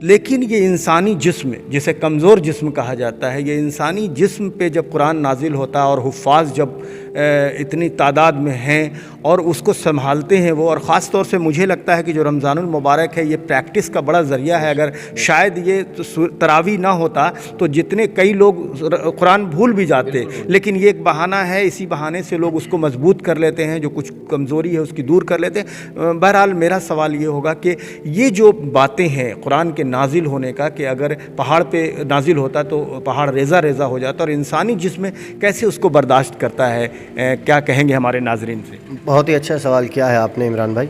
لیکن یہ انسانی جسم جسے کمزور جسم کہا جاتا ہے، یہ انسانی جسم پہ جب قرآن نازل ہوتا ہے اور حفاظ جب اتنی تعداد میں ہیں اور اس کو سنبھالتے ہیں وہ، اور خاص طور سے مجھے لگتا ہے کہ جو رمضان المبارک ہے یہ پریکٹس کا بڑا ذریعہ ہے۔ اگر شاید یہ تراویح نہ ہوتا تو جتنے کئی لوگ قرآن بھول بھی جاتے، لیکن یہ ایک بہانہ ہے، اسی بہانے سے لوگ اس کو مضبوط کر لیتے ہیں، جو کچھ کمزوری ہے اس کی دور کر لیتے ہیں۔ بہرحال میرا سوال یہ ہوگا کہ یہ جو باتیں ہیں قرآن کے نازل ہونے کا، کہ اگر پہاڑ پہ نازل ہوتا تو پہاڑ ریزہ ریزہ ہو جاتا، اور انسانی جسم کیسے اس کو برداشت کرتا ہے، کیا کہیں گے ہمارے ناظرین سے؟ بہت ہی اچھا سوال کیا ہے آپ نے عمران بھائی۔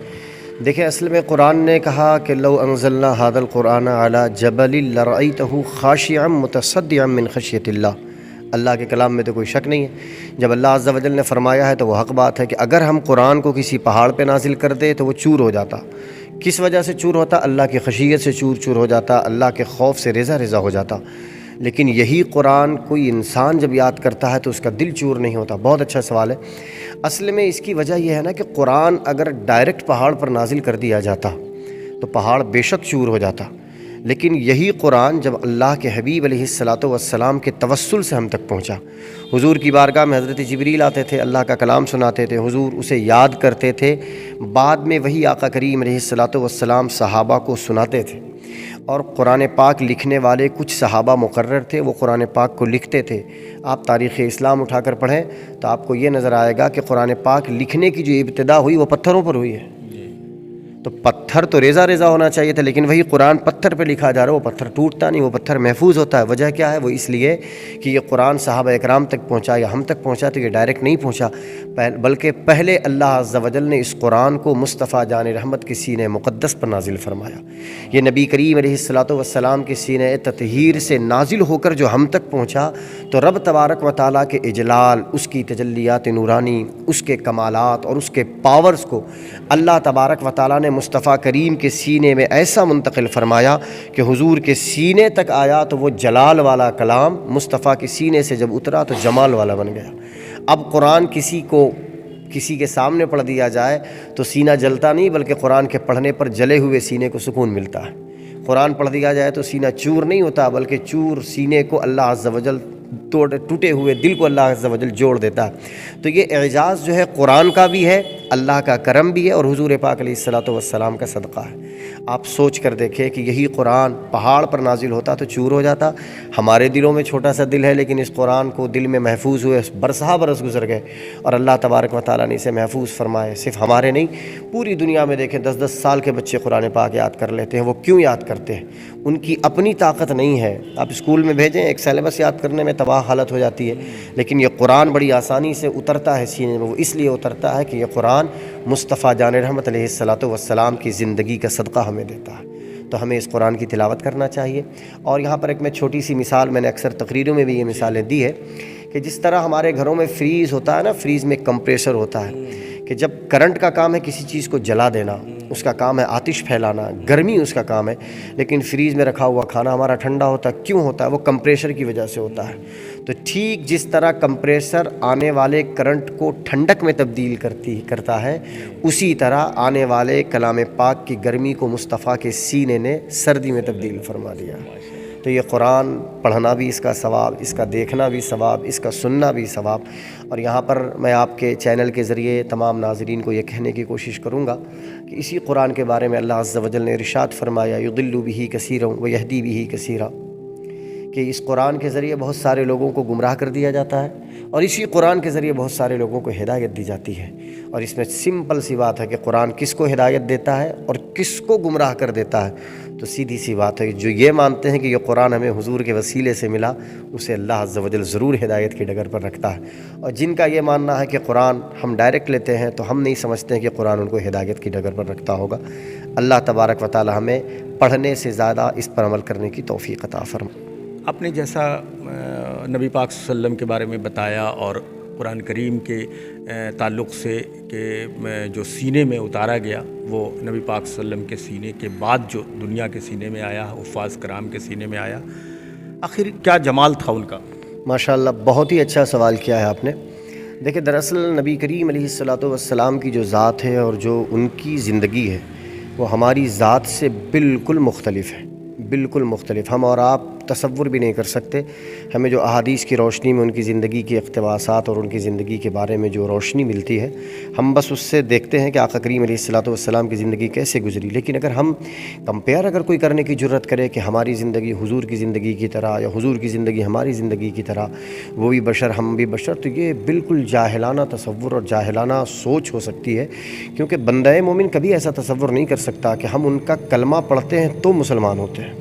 دیکھیں اصل میں قرآن نے کہا کہ لو انزلنا هذا القرآن على جبل لرأيته خاشعا متصدعا من خشیۃ اللہ۔ اللہ کے کلام میں تو کوئی شک نہیں ہے، جب اللہ عز و جل نے فرمایا ہے تو وہ حق بات ہے کہ اگر ہم قرآن کو کسی پہاڑ پہ نازل کر دے تو وہ چور ہو جاتا۔ کس وجہ سے چور ہوتا؟ اللہ کی خشیت سے چور چور ہو جاتا، اللہ کے خوف سے ریزہ ریزہ ہو جاتا۔ لیکن یہی قرآن کوئی انسان جب یاد کرتا ہے تو اس کا دل چور نہیں ہوتا۔ بہت اچھا سوال ہے۔ اصل میں اس کی وجہ یہ ہے نا کہ قرآن اگر ڈائریکٹ پہاڑ پر نازل کر دیا جاتا تو پہاڑ بے شک چور ہو جاتا، لیکن یہی قرآن جب اللہ کے حبیب علیہ الصلاۃ والسلام کے توسل سے ہم تک پہنچا، حضور کی بارگاہ میں حضرت جبریل آتے تھے، اللہ کا کلام سناتے تھے، حضور اسے یاد کرتے تھے، بعد میں وہی آقا کریم علیہ الصلاۃ والسلام صحابہ کو سناتے تھے، اور قرآن پاک لکھنے والے کچھ صحابہ مقرر تھے، وہ قرآن پاک کو لکھتے تھے۔ آپ تاریخ اسلام اٹھا کر پڑھیں تو آپ کو یہ نظر آئے گا کہ قرآن پاک لکھنے کی جو ابتدا ہوئی وہ پتھروں پر ہوئی ہے۔ تو پتھر تو ریزہ ریزہ ہونا چاہیے تھا، لیکن وہی قرآن پتھر پہ لکھا جا رہا ہے، وہ پتھر ٹوٹتا نہیں، وہ پتھر محفوظ ہوتا ہے۔ وجہ کیا ہے؟ وہ اس لیے کہ یہ قرآن صحابہ اکرام تک پہنچا یا ہم تک پہنچا تو یہ ڈائریکٹ نہیں پہنچا، بلکہ پہلے اللہ عز و جل نے اس قرآن کو مصطفیٰ جان رحمت کے سینہ مقدس پر نازل فرمایا۔ یہ نبی کریم علیہ الصلاۃ والسلام کے سینہ تطہیر سے نازل ہو کر جو ہم تک پہنچا، تو رب تبارک و تعالیٰ کے اجلال، اس کی تجلیات نورانی، اس کے کمالات اور اس کے پاورز کو اللہ تبارک و تعالیٰ نے مصطفیٰ کریم کے سینے میں ایسا منتقل فرمایا کہ حضور کے سینے تک آیا تو وہ جلال والا کلام مصطفیٰ کے سینے سے جب اترا تو جمال والا بن گیا۔ اب قرآن کسی کے سامنے پڑھ دیا جائے تو سینہ جلتا نہیں، بلکہ قرآن کے پڑھنے پر جلے ہوئے سینے کو سکون ملتا ہے۔ قرآن پڑھ دیا جائے تو سینہ چور نہیں ہوتا، بلکہ چور سینے کو اللہ عز و جل ٹوٹے ہوئے دل کو اللہ عز و جل جوڑ دیتا ہے۔ تو یہ اعجاز جو ہے قرآن کا بھی ہے، اللہ کا کرم بھی ہے، اور حضور پاک علیہ الصلاۃ والسلام کا صدقہ ہے۔ آپ سوچ کر دیکھیں کہ یہی قرآن پہاڑ پر نازل ہوتا تو چور ہو جاتا۔ ہمارے دلوں میں چھوٹا سا دل ہے، لیکن اس قرآن کو دل میں محفوظ ہوئے برسہ برس گزر گئے، اور اللہ تبارک و تعالیٰ نے اسے محفوظ فرمائے۔ صرف ہمارے نہیں، پوری دنیا میں دیکھیں 10 سال کے بچے قرآن پاک یاد کر لیتے ہیں۔ وہ کیوں یاد کرتے ہیں؟ ان کی اپنی طاقت نہیں ہے۔ آپ اسکول میں بھیجیں، ایک سیلیبس یاد کرنے میں تباہ حالت ہو جاتی ہے، لیکن یہ قرآن بڑی آسانی سے اترتا ہے سینے میں۔ وہ اس لیے اترتا ہے کہ یہ قرآن مصطفیٰ جان رحمت علیہ الصلاۃ والسلام کی زندگی کا صدقہ ہمیں دیتا ہے۔ تو ہمیں اس قرآن کی تلاوت کرنا چاہیے۔ اور یہاں پر ایک میں چھوٹی سی مثال، میں نے اکثر تقریروں میں بھی یہ مثالیں دی ہے کہ جس طرح ہمارے گھروں میں فریز ہوتا ہے نا، فریز میں کمپریسر ہوتا ہے کہ جب کرنٹ کا کام ہے کسی چیز کو جلا دینا، اس کا کام ہے آتش پھیلانا، گرمی اس کا کام ہے، لیکن فریز میں رکھا ہوا کھانا ہمارا ٹھنڈا ہوتا ہے۔ کیوں ہوتا ہے؟ وہ کمپریشر کی وجہ سے ہوتا ہے۔ تو ٹھیک جس طرح کمپریسر آنے والے کرنٹ کو ٹھنڈک میں تبدیل کرتا ہے، اسی طرح آنے والے کلام پاک کی گرمی کو مصطفیٰ کے سینے نے سردی میں تبدیل فرما دیا۔ تو یہ قرآن پڑھنا بھی اس کا ثواب، اس کا دیکھنا بھی ثواب، اس کا سننا بھی ثواب۔ اور یہاں پر میں آپ کے چینل کے ذریعے تمام ناظرین کو یہ کہنے کی کوشش کروں گا کہ اسی قرآن کے بارے میں اللہ عز و جل نے ارشاد فرمایا، یضل بہ کثیرا ویہدی بہ کثیرا، کہ اس قرآن کے ذریعے بہت سارے لوگوں کو گمراہ کر دیا جاتا ہے، اور اسی قرآن کے ذریعے بہت سارے لوگوں کو ہدایت دی جاتی ہے۔ اور اس میں سمپل سی بات ہے کہ قرآن کس کو ہدایت دیتا ہے اور کس کو گمراہ کر دیتا ہے۔ تو سیدھی سی بات ہے، جو یہ مانتے ہیں کہ یہ قرآن ہمیں حضور کے وسیلے سے ملا، اسے اللہ عز و جل ضرور ہدایت کی ڈگر پر رکھتا ہے۔ اور جن کا یہ ماننا ہے کہ قرآن ہم ڈائریکٹ لیتے ہیں، تو ہم نہیں سمجھتے ہیں کہ قرآن ان کو ہدایت کی ڈگر پر رکھتا ہوگا۔ اللہ تبارک و تعالی ہمیں پڑھنے سے زیادہ اس پر عمل کرنے کی توفیق عطا فرمائے۔ آپ نے جیسا نبی پاک صلی اللہ علیہ وسلم کے بارے میں بتایا اور قرآن کریم کے تعلق سے کہ جو سینے میں اتارا گیا وہ نبی پاک صلی اللہ علیہ وسلم کے سینے کے بعد جو دنیا کے سینے میں آیا، حفاظ کرام کے سینے میں آیا، آخر کیا جمال تھا ان کا؟ ماشاءاللہ، بہت ہی اچھا سوال کیا ہے آپ نے۔ دیکھیں، دراصل نبی کریم علیہ الصلاۃ والسلام کی جو ذات ہے اور جو ان کی زندگی ہے وہ ہماری ذات سے بالکل مختلف ہے۔ بالکل مختلف، ہم اور آپ تصور بھی نہیں کر سکتے. ہمیں جو احادیث کی روشنی میں ان کی زندگی کے اقتباسات اور ان کی زندگی کے بارے میں جو روشنی ملتی ہے، ہم بس اس سے دیکھتے ہیں کہ آقا کریم علیہ الصلوۃ والسلام کی زندگی کیسے گزری. لیکن اگر ہم اگر کوئی کرنے کی جرت کرے کہ ہماری زندگی حضور کی زندگی کی طرح یا حضور کی زندگی ہماری زندگی کی طرح، وہ بھی بشر ہم بھی بشر، تو یہ بالکل جاہلانہ تصور اور جاہلانہ سوچ ہو سکتی ہے. کیونکہ بندہ مومن کبھی ایسا تصور نہیں کر سکتا کہ ہم ان کا کلمہ پڑھتے ہیں تو مسلمان ہوتے ہیں،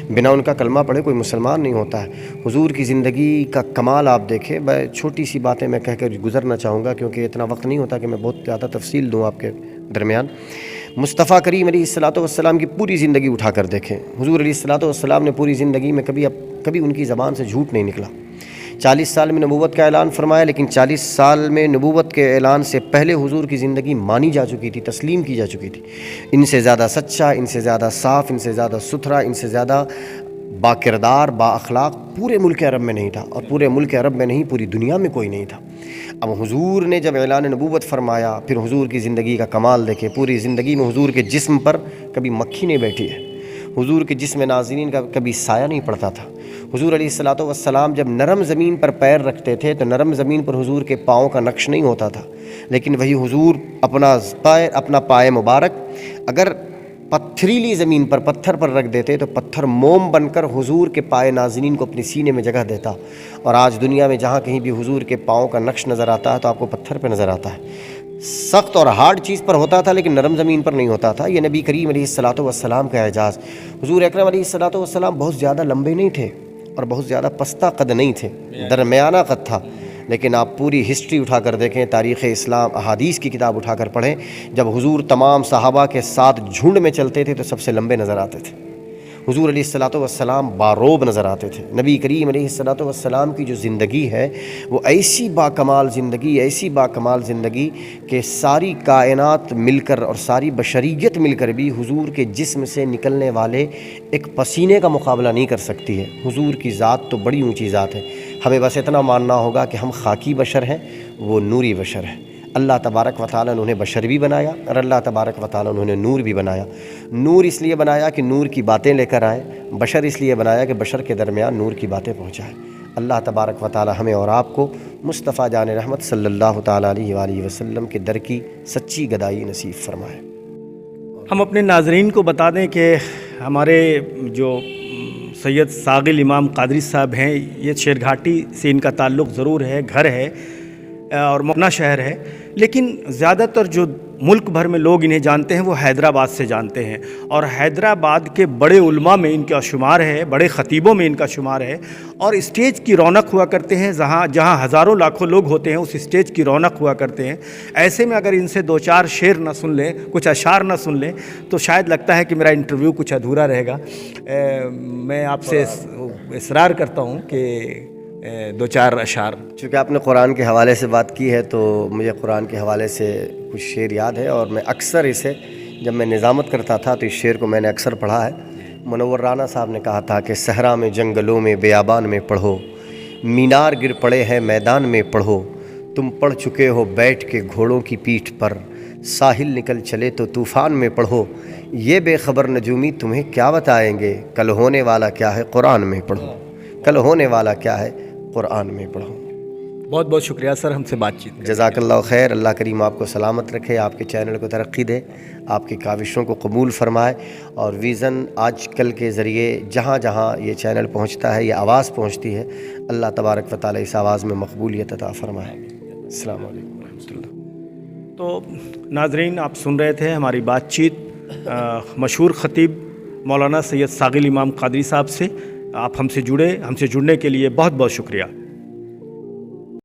بنا ان کا کلمہ پڑھے کوئی مسلمان نہیں ہوتا ہے. حضور کی زندگی کا کمال آپ دیکھیں. میں چھوٹی سی باتیں میں کہہ کر گزرنا چاہوں گا کیونکہ اتنا وقت نہیں ہوتا کہ میں بہت زیادہ تفصیل دوں آپ کے درمیان. مصطفیٰ کریم علیہ الصلوۃ والسلام کی پوری زندگی اٹھا کر دیکھیں. حضور علیہ الصلوۃ والسلام نے پوری زندگی میں کبھی ان کی زبان سے جھوٹ نہیں نکلا. 40 سال میں نبوت کا اعلان فرمایا، لیکن 40 سال میں نبوت کے اعلان سے پہلے حضور کی زندگی مانی جا چکی تھی، تسلیم کی جا چکی تھی. ان سے زیادہ سچا، ان سے زیادہ صاف، ان سے زیادہ ستھرا، ان سے زیادہ با کردار، با اخلاق پورے ملک عرب میں نہیں تھا، اور پورے ملک عرب میں نہیں پوری دنیا میں کوئی نہیں تھا. اب حضور نے جب اعلان نبوت فرمایا، پھر حضور کی زندگی کا کمال دیکھے. پوری زندگی میں حضور کے جسم پر کبھی مکھی نہیں بیٹھی ہے، حضور کے جسم ناظرین کا کبھی سایہ نہیں پڑتا تھا. حضور علیہ الصلوۃ والسلام جب نرم زمین پر پیر رکھتے تھے تو نرم زمین پر حضور کے پاؤں کا نقش نہیں ہوتا تھا، لیکن وہی حضور اپنا پائے مبارک اگر پتھریلی زمین پر پتھر پر رکھ دیتے تو پتھر موم بن کر حضور کے پائے ناظرین کو اپنے سینے میں جگہ دیتا. اور آج دنیا میں جہاں کہیں بھی حضور کے پاؤں کا نقش نظر آتا ہے تو آپ کو پتھر پہ نظر آتا ہے. سخت اور ہارڈ چیز پر ہوتا تھا لیکن نرم زمین پر نہیں ہوتا تھا. یہ نبی کریم علیہ الصلوۃ والسلام کا اعجاز. حضور اکرم علیہ الصلوۃ والسلام بہت زیادہ لمبے نہیں تھے اور بہت زیادہ پستہ قد نہیں تھے، درمیانہ قد تھا. لیکن آپ پوری ہسٹری اٹھا کر دیکھیں، تاریخ اسلام، احادیث کی کتاب اٹھا کر پڑھیں، جب حضور تمام صحابہ کے ساتھ جھنڈ میں چلتے تھے تو سب سے لمبے نظر آتے تھے. حضور علیہ الصلوۃ والسلام باروب نظر آتے تھے. نبی کریم علیہ الصلوۃ والسلام کی جو زندگی ہے وہ ایسی باکمال زندگی کہ ساری کائنات مل کر اور ساری بشریت مل کر بھی حضور کے جسم سے نکلنے والے ایک پسینے کا مقابلہ نہیں کر سکتی ہے. حضور کی ذات تو بڑی اونچی ذات ہے. ہمیں بس اتنا ماننا ہوگا کہ ہم خاکی بشر ہیں، وہ نوری بشر ہے. اللہ تبارک و تعالیٰ نے انہیں بشر بھی بنایا اور اللہ تبارک و تعالیٰ نے انہیں نور بھی بنایا. نور اس لیے بنایا کہ نور کی باتیں لے کر آئیں، بشر اس لیے بنایا کہ بشر کے درمیان نور کی باتیں پہنچائیں. اللہ تبارک و تعالیٰ ہمیں اور آپ کو مصطفیٰ جان رحمت صلی اللہ تعالیٰ علیہ وآلہ وسلم کے در کی سچی گدائی نصیب فرمائے. ہم اپنے ناظرین کو بتا دیں کہ ہمارے جو سید ثاقل امام قادری صاحب ہیں، یہ شیر گھاٹی سے ان کا تعلق ضرور ہے، گھر ہے اور اپنا شہر ہے، لیکن زیادہ تر جو ملک بھر میں لوگ انہیں جانتے ہیں وہ حیدرآباد سے جانتے ہیں. اور حیدرآباد کے بڑے علماء میں ان کا شمار ہے، بڑے خطیبوں میں ان کا شمار ہے، اور اسٹیج کی رونق ہوا کرتے ہیں. جہاں ہزاروں لاکھوں لوگ ہوتے ہیں اس اسٹیج کی رونق ہوا کرتے ہیں. ایسے میں اگر ان سے 2-4 شعر نہ سن لیں، کچھ اشعار نہ سن لیں تو شاید لگتا ہے کہ میرا انٹرویو کچھ ادھورا رہے گا. میں آپ سے اصرار کرتا ہوں کہ 2-4 اشعار. چونکہ آپ نے قرآن کے حوالے سے بات کی ہے تو مجھے قرآن کے حوالے سے کچھ شعر یاد ہے، اور میں اکثر اسے جب میں نظامت کرتا تھا تو اس شعر کو میں نے اکثر پڑھا ہے. منور رانا صاحب نے کہا تھا کہ صحرا میں، جنگلوں میں، بیابان میں پڑھو، مینار گر پڑے ہیں میدان میں پڑھو، تم پڑھ چکے ہو بیٹھ کے گھوڑوں کی پیٹھ پر، ساحل نکل چلے تو طوفان میں پڑھو، یہ بے خبر نجومی تمہیں کیا بتائیں گے، کل ہونے والا کیا ہے قرآن میں پڑھو، کل ہونے والا کیا ہے قرآن میں پڑھو. بہت بہت شکریہ سر ہم سے بات چیت. جزاک اللہ خیر. اللہ کریم آپ کو سلامت رکھے، آپ کے چینل کو ترقی دے، آپ کی کاوشوں کو قبول فرمائے، اور ویژن آج کل کے ذریعے جہاں جہاں یہ چینل پہنچتا ہے، یہ آواز پہنچتی ہے، اللہ تبارک و تعالیٰ اس آواز میں مقبولیت عطا فرمائے. السلام علیکم ورحمۃ اللہ. تو ناظرین، آپ سن رہے تھے ہماری بات چیت مشہور خطیب مولانا سید ثاقل امام قادری صاحب سے. آپ ہم سے جڑے، ہم سے جڑنے کے لیے بہت بہت شکریہ.